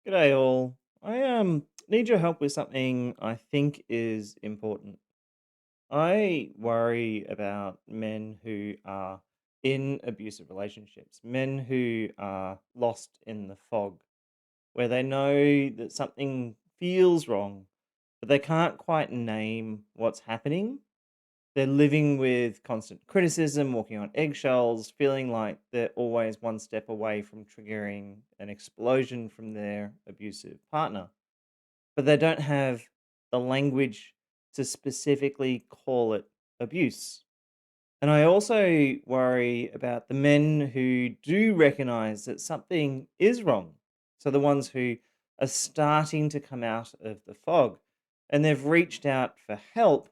G'day all. I need your help with something I think is important. I worry about men who are in abusive relationships, men who are lost in the fog, where they know that something feels wrong, but they can't quite name what's happening. They're living with constant criticism, walking on eggshells, feeling like they're always one step away from triggering an explosion from their abusive partner, but they don't have the language to specifically call it abuse. And I also worry about the men who do recognize that something is wrong. So the ones who are starting to come out of the fog and they've reached out for help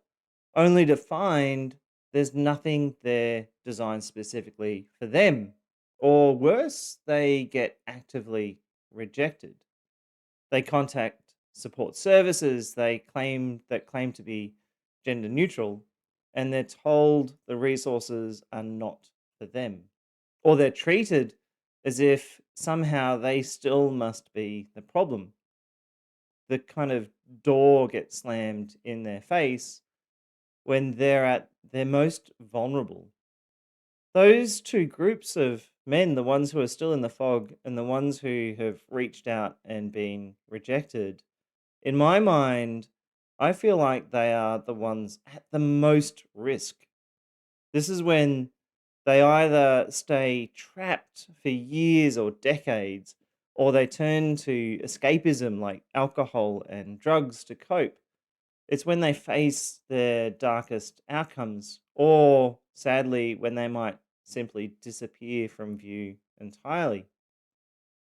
only to find there's nothing there designed specifically for them. Or worse, they get actively rejected. They contact support services they claim to be gender neutral, and they're told the resources are not for them. Or they're treated as if somehow they still must be the problem. The kind of door gets slammed in their face when they're at their most vulnerable. Those two groups of men, the ones who are still in the fog and the ones who have reached out and been rejected, in my mind, I feel like they are the ones at the most risk. This is when they either stay trapped for years or decades, or they turn to escapism like alcohol and drugs to cope. It's when they face their darkest outcomes, or sadly, when they might simply disappear from view entirely.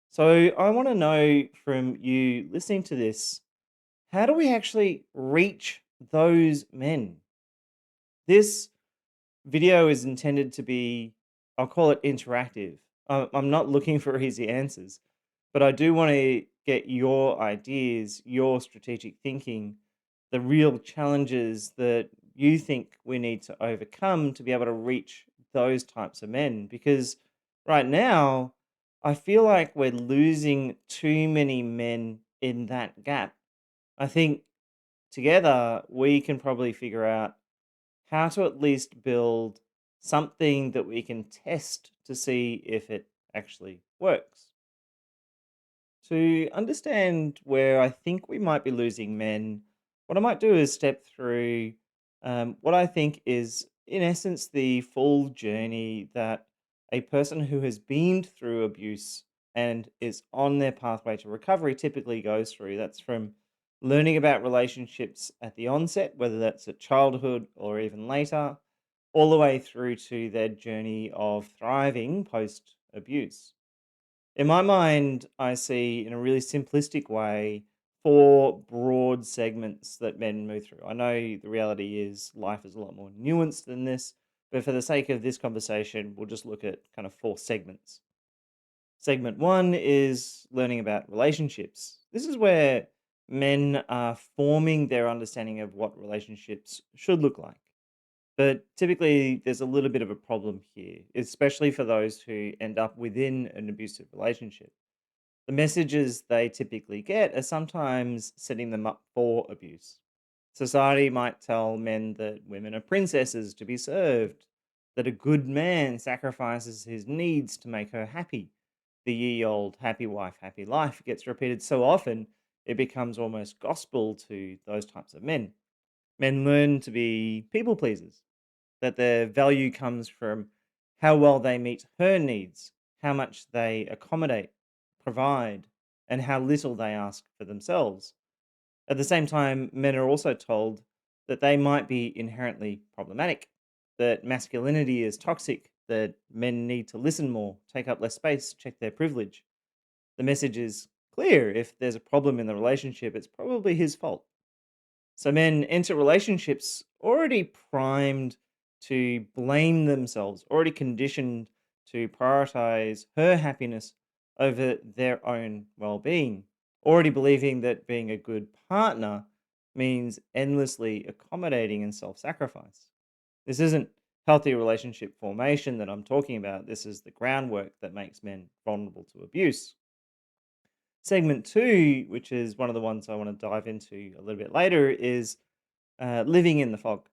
So, I want to know from you listening to this, how do we actually reach those men? This video is intended to be, I'll call it interactive. I'm not looking for easy answers, but I do want to get your ideas, your strategic thinking, the real challenges that you think we need to overcome to be able to reach those types of men. Because right now, I feel like we're losing too many men in that gap. I think together we can probably figure out how to at least build something that we can test to see if it actually works. To understand where I think we might be losing men, what I might do is step through what I think is, in essence, the full journey that a person who has been through abuse and is on their pathway to recovery typically goes through. That's from learning about relationships at the onset, whether that's at childhood or even later, all the way through to their journey of thriving post abuse. In my mind, I see in a really simplistic way four broad segments that men move through. I know the reality is life is a lot more nuanced than this, but for the sake of this conversation, we'll just look at kind of four segments. Segment one is learning about relationships. This is where men are forming their understanding of what relationships should look like. But typically, there's a little bit of a problem here, especially for those who end up within an abusive relationship. The messages they typically get are sometimes setting them up for abuse. Society might tell men that women are princesses to be served, that a good man sacrifices his needs to make her happy. The ye old happy wife, happy life gets repeated so often it becomes almost gospel to those types of men. Men learn to be people pleasers, that their value comes from how well they meet her needs, how much they accommodate, provide, and how little they ask for themselves. At the same time, men are also told that they might be inherently problematic, that masculinity is toxic, that men need to listen more, take up less space, check their privilege. The message is clear: if there's a problem in the relationship, it's probably his fault. So men enter relationships already primed to blame themselves, already conditioned to prioritize her happiness over their own well being, already believing that being a good partner means endlessly accommodating and self sacrifice. This isn't healthy relationship formation that I'm talking about. This is the groundwork that makes men vulnerable to abuse. Segment two, which is one of the ones I want to dive into a little bit later, is living in the fog.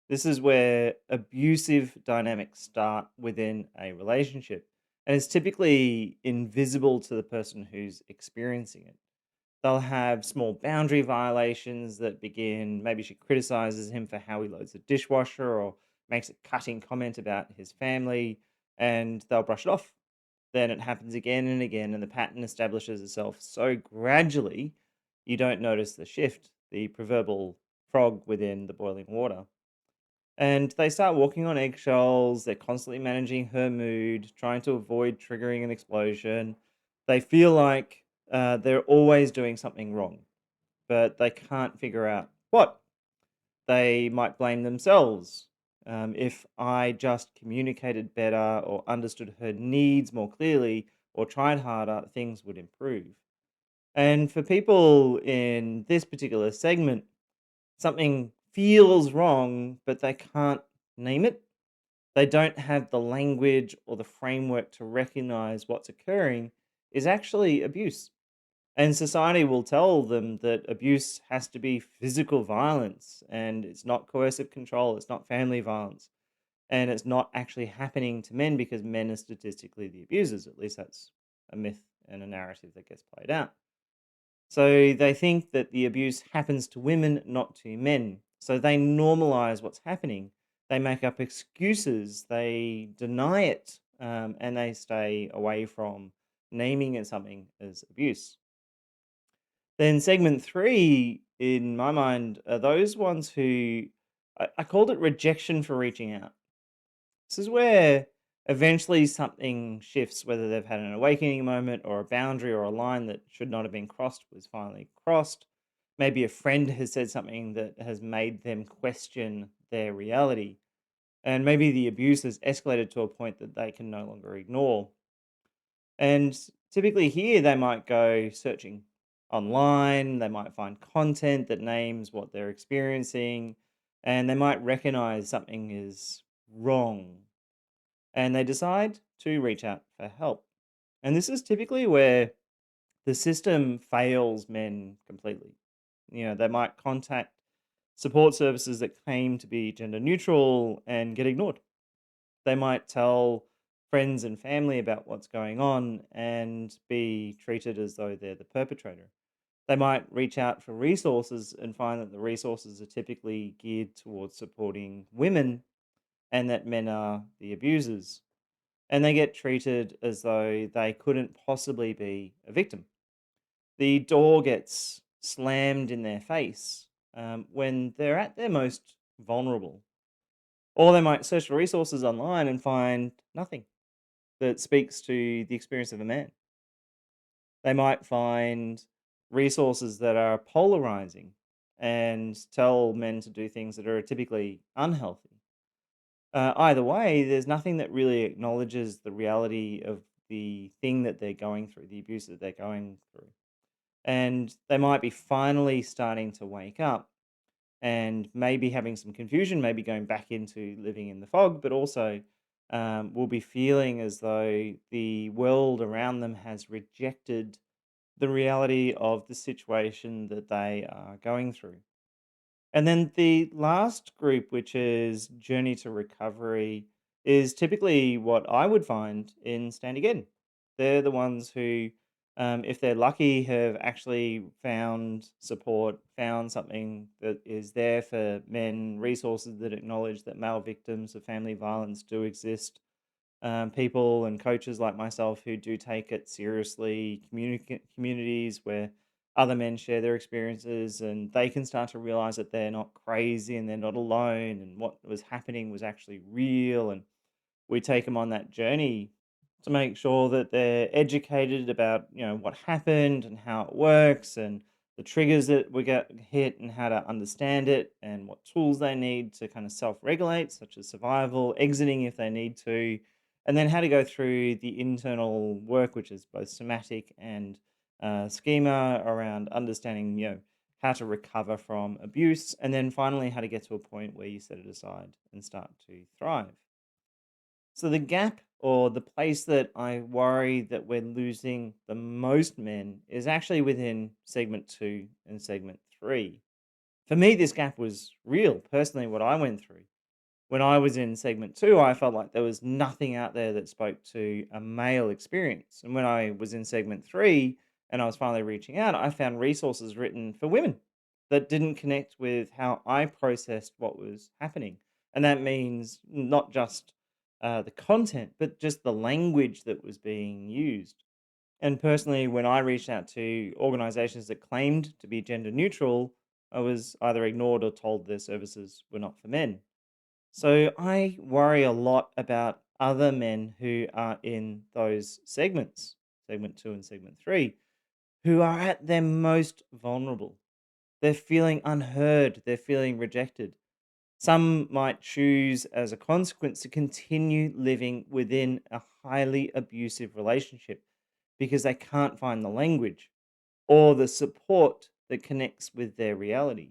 This is where abusive dynamics start within a relationship, and it's typically invisible to the person who's experiencing it. They'll have small boundary violations that begin. Maybe she criticizes him for how he loads the dishwasher or makes a cutting comment about his family, and they'll brush it off. Then it happens again and again, and the pattern establishes itself so gradually you don't notice the shift, the proverbial frog within the boiling water. And they start walking on eggshells. They're constantly managing her mood, trying to avoid triggering an explosion. They feel like they're always doing something wrong, but they can't figure out what. They might blame themselves. If I just communicated better or understood her needs more clearly or tried harder, things would improve. And for people in this particular segment, something feels wrong, but they can't name it. They don't have the language or the framework to recognize what's occurring is actually abuse. And society will tell them that abuse has to be physical violence and it's not coercive control, it's not family violence, and it's not actually happening to men because men are statistically the abusers. At least that's a myth and a narrative that gets played out. So they think that the abuse happens to women, not to men. So they normalize what's happening. They make up excuses, they deny it, and they stay away from naming it something as abuse. Then segment three, in my mind, are those ones who I called it rejection for reaching out. This is where eventually something shifts, whether they've had an awakening moment or a boundary or a line that should not have been crossed was finally crossed. Maybe a friend has said something that has made them question their reality. And maybe the abuse has escalated to a point that they can no longer ignore. And typically here they might go searching online, they might find content that names what they're experiencing, and they might recognize something is wrong. And they decide to reach out for help. And this is typically where the system fails men completely. They might contact support services that claim to be gender neutral and get ignored. They might tell friends and family about what's going on and be treated as though they're the perpetrator. They might reach out for resources and find that the resources are typically geared towards supporting women and that men are the abusers. And they get treated as though they couldn't possibly be a victim. The door gets slammed in their face when they're at their most vulnerable. Or they might search for resources online and find nothing that speaks to the experience of a man. They might find resources that are polarizing and tell men to do things that are typically unhealthy. Either way, there's nothing that really acknowledges the reality of the thing that they're going through, the abuse that they're going through. And they might be finally starting to wake up and maybe having some confusion, maybe going back into living in the fog, but also will be feeling as though the world around them has rejected the reality of the situation that they are going through. And then the last group, which is Journey to Recovery, is typically what I would find in Stand Again. They're the ones who, if they're lucky, have actually found support, found something that is there for men, resources that acknowledge that male victims of family violence do exist, people and coaches like myself who do take it seriously, communities where other men share their experiences and they can start to realize that they're not crazy and they're not alone and what was happening was actually real. And we take them on that journey to make sure that they're educated about what happened and how it works and the triggers that we get hit and how to understand it and what tools they need to kind of self-regulate, such as survival, exiting if they need to, and then how to go through the internal work, which is both somatic and schema around understanding how to recover from abuse, and then finally how to get to a point where you set it aside and start to thrive. So the gap or the place that I worry that we're losing the most men is actually within segment 2 and segment 3. For me, this gap was real, personally, what I went through. When I was in segment 2, I felt like there was nothing out there that spoke to a male experience. And when I was in segment 3 and I was finally reaching out, I found resources written for women that didn't connect with how I processed what was happening. And that means not just the content, but just the language that was being used. And personally, when I reached out to organizations that claimed to be gender neutral, I was either ignored or told their services were not for men. So I worry a lot about other men who are in those segments, segment 2 and segment 3, who are at their most vulnerable. They're feeling unheard, they're feeling rejected. Some might choose as a consequence to continue living within a highly abusive relationship because they can't find the language or the support that connects with their reality.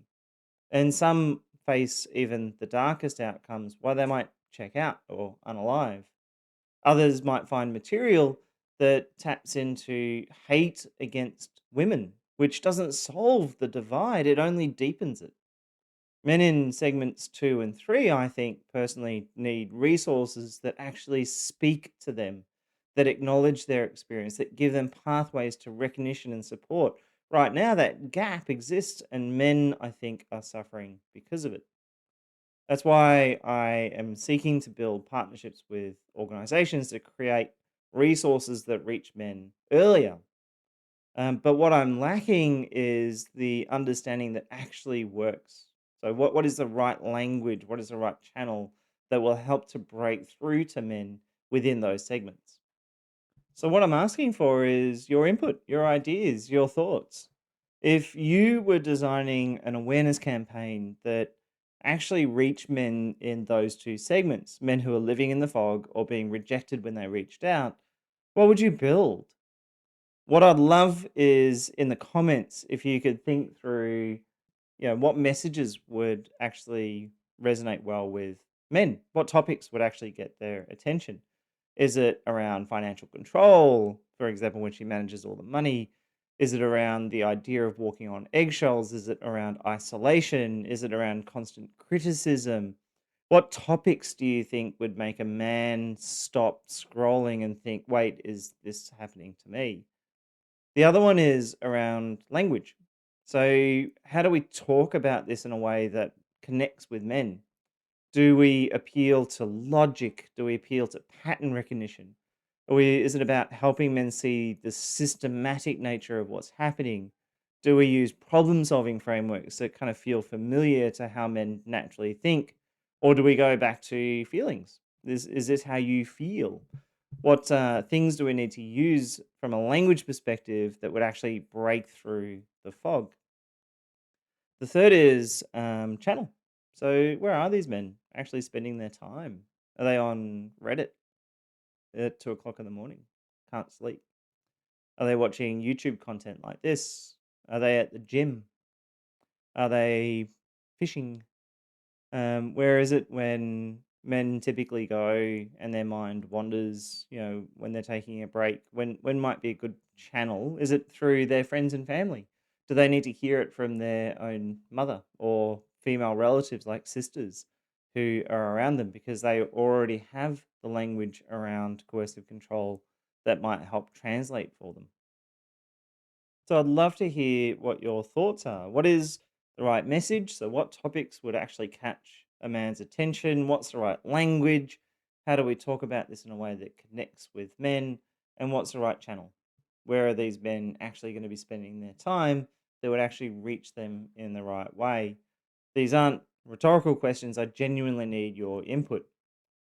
And some face even the darkest outcomes why they might check out or unalive. Others might find material that taps into hate against women, which doesn't solve the divide, it only deepens it. Men in segments 2 and 3, I think, personally need resources that actually speak to them, that acknowledge their experience, that give them pathways to recognition and support. Right now, that gap exists, and men, I think, are suffering because of it. That's why I am seeking to build partnerships with organizations to create resources that reach men earlier. But what I'm lacking is the understanding that actually works. So, what is the right language? What is the right channel that will help to break through to men within those segments? So, what I'm asking for is your input, your ideas, your thoughts. If you were designing an awareness campaign that actually reached men in those two segments, men who are living in the fog or being rejected when they reached out, what would you build? What I'd love is in the comments if you could think through, what messages would actually resonate well with men? What topics would actually get their attention? Is it around financial control, for example, when she manages all the money? Is it around the idea of walking on eggshells? Is it around isolation? Is it around constant criticism? What topics do you think would make a man stop scrolling and think, wait, is this happening to me? The other one is around language. So, how do we talk about this in a way that connects with men? Do we appeal to logic? Do we appeal to pattern recognition? Is it about helping men see the systematic nature of what's happening? Do we use problem solving frameworks that kind of feel familiar to how men naturally think? Or do we go back to feelings? Is this how you feel? What things do we need to use from a language perspective that would actually break through the fog? The third is channel. So, where are these men actually spending their time? Are they on Reddit at 2 o'clock in the morning? Can't sleep. Are they watching YouTube content like this? Are they at the gym? Are they fishing? Where is it when men typically go and their mind wanders, when they're taking a break? When might be a good channel? Is it through their friends and family? Do they need to hear it from their own mother or female relatives like sisters who are around them because they already have the language around coercive control that might help translate for them? So I'd love to hear what your thoughts are. What is the right message? So what topics would actually catch a man's attention? What's the right language? How do we talk about this in a way that connects with men? And what's the right channel? Where are these men actually going to be spending their time that would actually reach them in the right way? These aren't rhetorical questions. I genuinely need your input.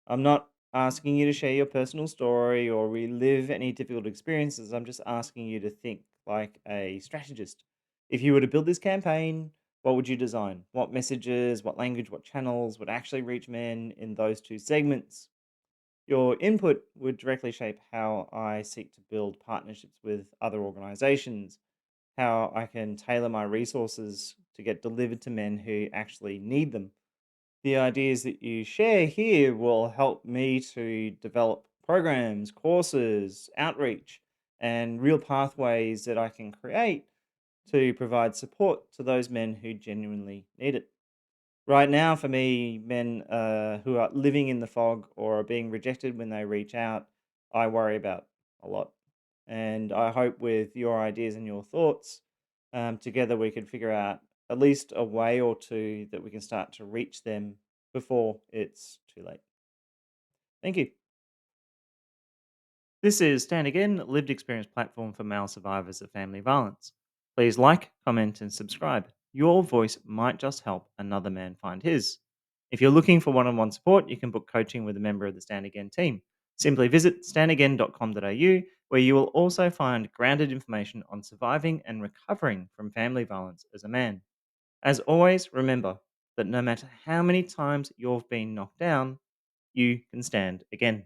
I'm not asking you to share your personal story or relive any difficult experiences. I'm just asking you to think like a strategist. If you were to build this campaign, what would you design? What messages, what language, what channels would actually reach men in those two segments? Your input would directly shape how I seek to build partnerships with other organizations, how I can tailor my resources to get delivered to men who actually need them. The ideas that you share here will help me to develop programs, courses, outreach, and real pathways that I can create to provide support to those men who genuinely need it. Right now, for me, men who are living in the fog or are being rejected when they reach out, I worry about a lot. And I hope with your ideas and your thoughts, together we can figure out at least a way or two that we can start to reach them before it's too late. Thank you. This is Stand Again, lived experience platform for male survivors of family violence. Please like, comment, and subscribe. Your voice might just help another man find his. If you're looking for one on one support, you can book coaching with a member of the Stand Again team. Simply visit standagain.com.au, where you will also find grounded information on surviving and recovering from family violence as a man. As always, remember that no matter how many times you've been knocked down, you can stand again.